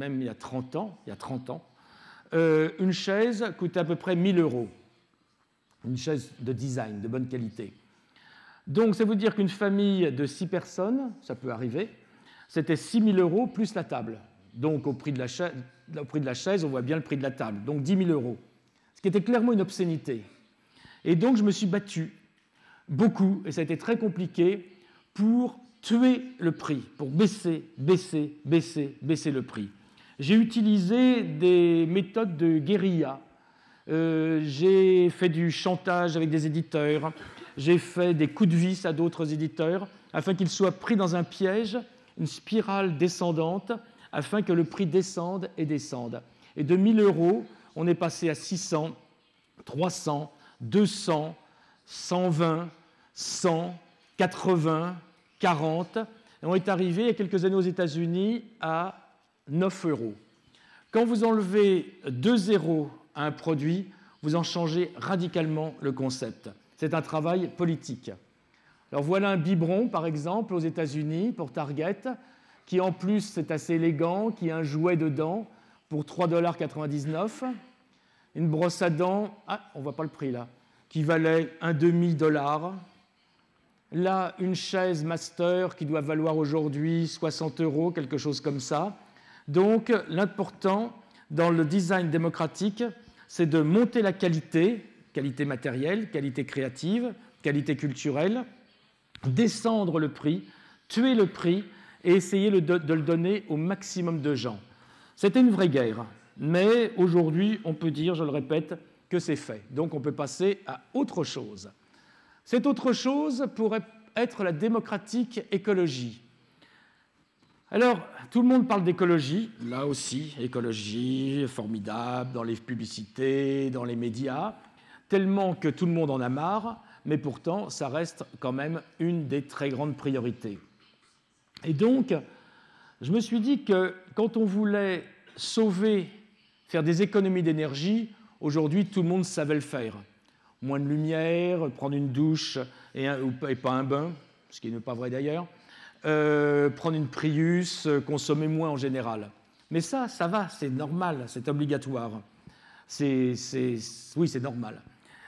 même il y a 30 ans, une chaise coûtait à peu près 1 000 €. Une chaise de design, de bonne qualité. Donc, ça veut dire qu'une famille de 6 personnes, ça peut arriver, c'était 6 000 € plus la table. Donc, au prix de la chaise, on voit bien le prix de la table. Donc, 10 000 €. Ce qui était clairement une obscénité. Et donc, je me suis battu beaucoup, et ça a été très compliqué, pour tuer le prix, pour baisser le prix. J'ai utilisé des méthodes de guérilla. J'ai fait du chantage avec des éditeurs, j'ai fait des coups de vis à d'autres éditeurs, afin qu'ils soient pris dans un piège, une spirale descendante, afin que le prix descende et descende. Et de 1 000 €, on est passé à 600, 300, 200, 120, 100, 80, 40, et on est arrivé il y a quelques années aux États-Unis à 9 €. Quand vous enlevez 2 zéros à un produit, vous en changez radicalement le concept. C'est un travail politique. Alors voilà un biberon, par exemple, aux États-Unis pour Target, qui en plus c'est assez élégant, qui a un jouet dedans pour 3,99 $. Une brosse à dents, on ne voit pas le prix là, qui valait un demi-dollar. Là, une chaise master qui doit valoir aujourd'hui 60 €, quelque chose comme ça. Donc, l'important dans le design démocratique, c'est de monter la qualité, qualité matérielle, qualité créative, qualité culturelle, descendre le prix, tuer le prix et essayer de le donner au maximum de gens. C'était une vraie guerre, mais aujourd'hui, on peut dire, je le répète, que c'est fait. Donc, on peut passer à autre chose. Cette autre chose pourrait être la démocratique écologie. Alors, tout le monde parle d'écologie, là aussi, écologie, formidable, dans les publicités, dans les médias, tellement que tout le monde en a marre, mais pourtant, ça reste quand même une des très grandes priorités. Et donc, je me suis dit que quand on voulait sauver, faire des économies d'énergie, aujourd'hui, tout le monde savait le faire. Moins de lumière, prendre une douche et pas un bain, ce qui n'est pas vrai d'ailleurs, prendre une Prius, consommer moins en général. Mais ça va, c'est normal, c'est obligatoire. Oui, c'est normal.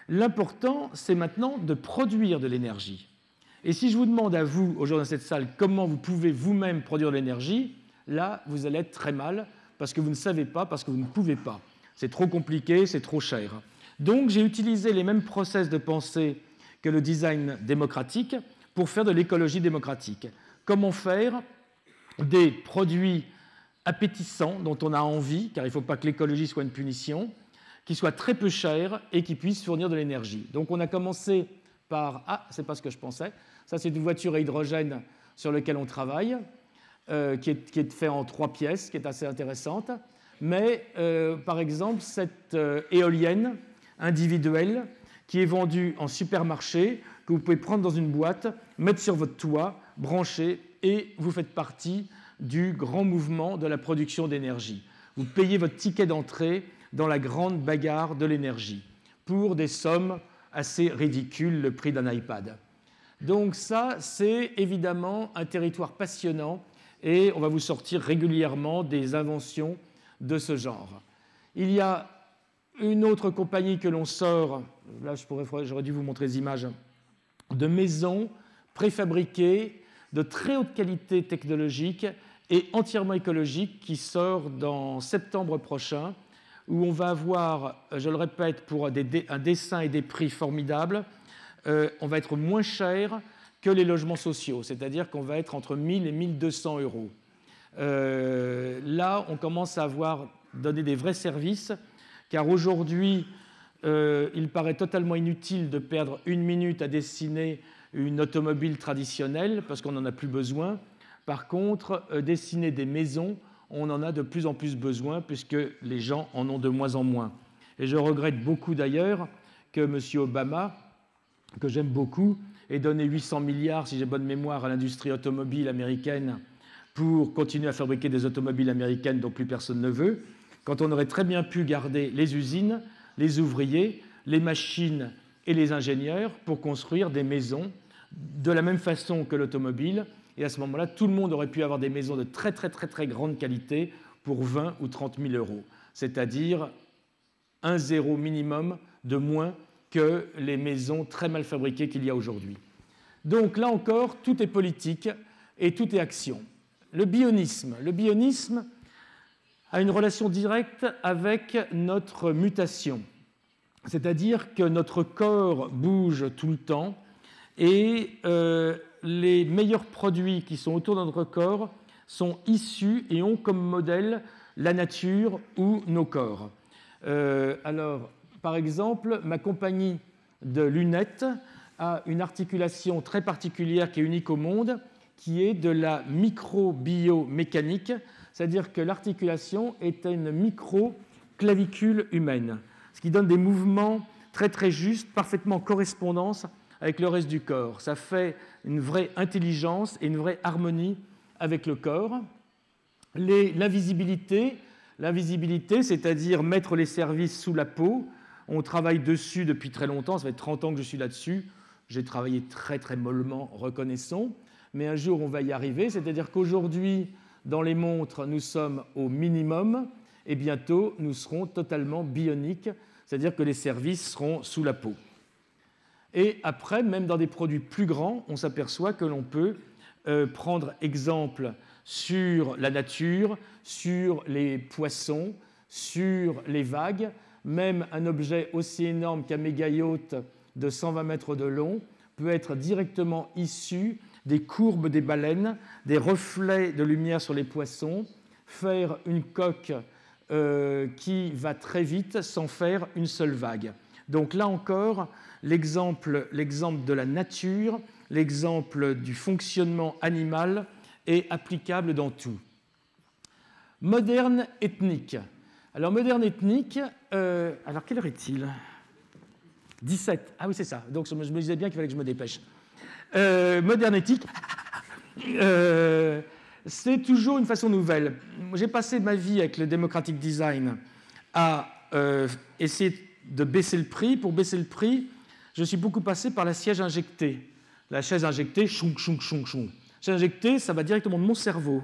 L'important, c'est maintenant de produire de l'énergie. Et si je vous demande à vous, aujourd'hui dans cette salle, comment vous pouvez vous-même produire de l'énergie, là, vous allez être très mal, parce que vous ne savez pas, parce que vous ne pouvez pas. C'est trop compliqué, c'est trop cher. Donc, j'ai utilisé les mêmes process de pensée que le design démocratique pour faire de l'écologie démocratique. Comment faire des produits appétissants dont on a envie, car il ne faut pas que l'écologie soit une punition, qui soient très peu chers et qui puissent fournir de l'énergie. Donc, on a commencé par... c'est pas ce que je pensais. Ça, c'est une voiture à hydrogène sur laquelle on travaille, qui est fait en 3 pièces, qui est assez intéressante. Mais, par exemple, cette éolienne individuelle qui est vendue en supermarché, que vous pouvez prendre dans une boîte, mettre sur votre toit, brancher, et vous faites partie du grand mouvement de la production d'énergie. Vous payez votre ticket d'entrée dans la grande bagarre de l'énergie, pour des sommes assez ridicules, le prix d'un iPad. Donc ça, c'est évidemment un territoire passionnant, et on va vous sortir régulièrement des inventions de ce genre. Il y a une autre compagnie que l'on sort, là j'aurais dû vous montrer des images, de maisons préfabriquées de très haute qualité technologique et entièrement écologique qui sort dans septembre prochain, où on va avoir, je le répète, pour un dessin et des prix formidables, on va être moins cher que les logements sociaux, c'est-à-dire qu'on va être entre 1 000 et 1 200 €. Là, on commence à donner des vrais services, car aujourd'hui, il paraît totalement inutile de perdre 1 minute à dessiner une automobile traditionnelle, parce qu'on n'en a plus besoin. Par contre, dessiner des maisons, on en a de plus en plus besoin, puisque les gens en ont de moins en moins. Et je regrette beaucoup d'ailleurs que M. Obama, que j'aime beaucoup, ait donné 800 milliards, si j'ai bonne mémoire, à l'industrie automobile américaine pour continuer à fabriquer des automobiles américaines dont plus personne ne veut, quand on aurait très bien pu garder les usines, les ouvriers, les machines et les ingénieurs pour construire des maisons de la même façon que l'automobile. Et à ce moment-là, tout le monde aurait pu avoir des maisons de très, très, très, très grande qualité pour 20 ou 30 000 euros, c'est-à-dire un zéro minimum de moins que les maisons très mal fabriquées qu'il y a aujourd'hui. Donc là encore, tout est politique et tout est action. Le bionisme a une relation directe avec notre mutation, c'est-à-dire que notre corps bouge tout le temps et les meilleurs produits qui sont autour de notre corps sont issus et ont comme modèle la nature ou nos corps. Alors, par exemple, ma compagnie de lunettes a une articulation très particulière qui est unique au monde, qui est de la microbiomécanique, c'est-à-dire que l'articulation est une micro-clavicule humaine, ce qui donne des mouvements très très justes, parfaitement en correspondance avec le reste du corps. Ça fait une vraie intelligence et une vraie harmonie avec le corps. L'invisibilité, c'est-à-dire mettre les services sous la peau, on travaille dessus depuis très longtemps, ça fait 30 ans que je suis là-dessus, j'ai travaillé très très mollement, reconnaissons, mais un jour on va y arriver, c'est-à-dire qu'aujourd'hui, dans les montres, nous sommes au minimum, et bientôt nous serons totalement bioniques, c'est-à-dire que les services seront sous la peau. Et après, même dans des produits plus grands, on s'aperçoit que l'on peut prendre exemple sur la nature, sur les poissons, sur les vagues, même un objet aussi énorme qu'un méga-yacht de 120 mètres de long peut être directement issu des courbes des baleines, des reflets de lumière sur les poissons, faire une coque qui va très vite sans faire une seule vague. Donc là encore, l'exemple de la nature, l'exemple du fonctionnement animal est applicable dans tout. Moderne ethnique. Alors, moderne ethnique, alors quelle heure est-il ? 17. Ah oui, c'est ça. Donc, je me disais bien qu'il fallait que je me dépêche. Moderne ethnique, c'est toujours une façon nouvelle. J'ai passé ma vie avec le democratic design à essayer de baisser le prix. Pour baisser le prix, je suis beaucoup passé par la siège injectée. La chaise injectée, chounk, chounk, chounk, chounk. Chaise injectée, ça va directement de mon cerveau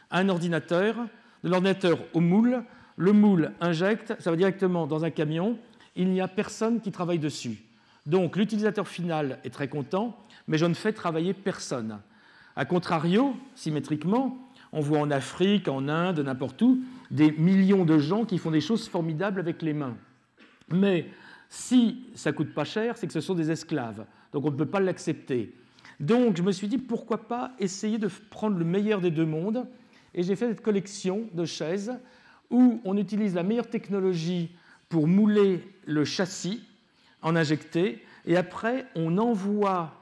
à un ordinateur, de l'ordinateur au moule. Le moule injecte, ça va directement dans un camion. Il n'y a personne qui travaille dessus. Donc l'utilisateur final est très content, mais je ne fais travailler personne. A contrario, symétriquement, on voit en Afrique, en Inde, n'importe où, des millions de gens qui font des choses formidables avec les mains. Mais si ça ne coûte pas cher, c'est que ce sont des esclaves. Donc on ne peut pas l'accepter. Donc je me suis dit, pourquoi pas essayer de prendre le meilleur des deux mondes. Et j'ai fait cette collection de chaises où on utilise la meilleure technologie pour mouler le châssis en injecté. Et après, on envoie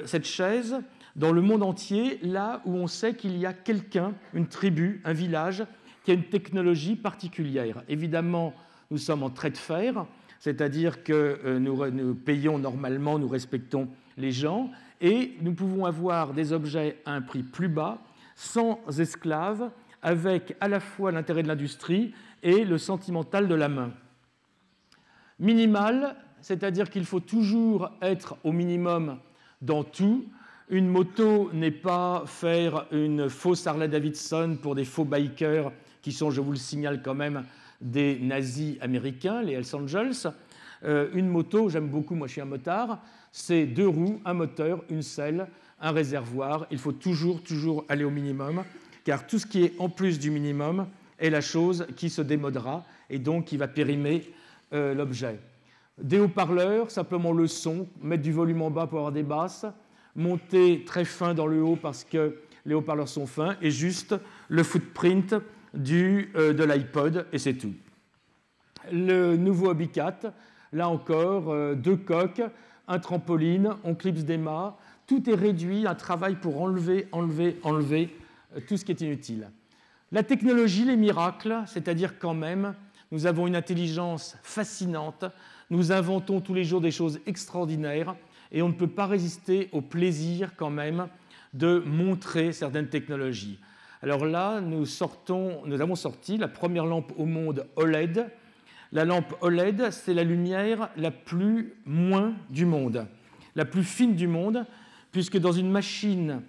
cette chaise dans le monde entier, là où on sait qu'il y a quelqu'un, une tribu, un village, qui a une technologie particulière. Évidemment, nous sommes en trait de fer, c'est-à-dire que nous payons normalement, nous respectons les gens, et nous pouvons avoir des objets à un prix plus bas, sans esclaves, avec à la fois l'intérêt de l'industrie et le sentimental de la main. Minimal, c'est-à-dire qu'il faut toujours être au minimum dans tout. Une moto n'est pas faire une fausse Harley-Davidson pour des faux bikers qui sont, je vous le signale quand même, des nazis américains, les Hells Angels. Une moto, j'aime beaucoup, moi je suis un motard, c'est 2 roues, un moteur, une selle, un réservoir. Il faut toujours aller au minimum, car tout ce qui est en plus du minimum est la chose qui se démodera et donc qui va périmer l'objet. Des haut-parleurs, simplement le son, mettre du volume en bas pour avoir des basses, monter très fin dans le haut parce que les haut-parleurs sont fins, et juste le footprint de l'iPod, et c'est tout. Le nouveau Hobbycat, là encore, 2 coques, un trampoline, on clipse des mâts, tout est réduit, un travail pour enlever tout ce qui est inutile. La technologie, les miracles, c'est-à-dire quand même, nous avons une intelligence fascinante, nous inventons tous les jours des choses extraordinaires, et on ne peut pas résister au plaisir quand même de montrer certaines technologies. Alors là, nous avons sorti la première lampe au monde OLED. La lampe OLED, c'est la lumière la plus moins du monde, la plus fine du monde, puisque dans une machine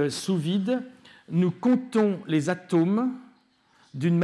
sous vide, nous comptons les atomes d'une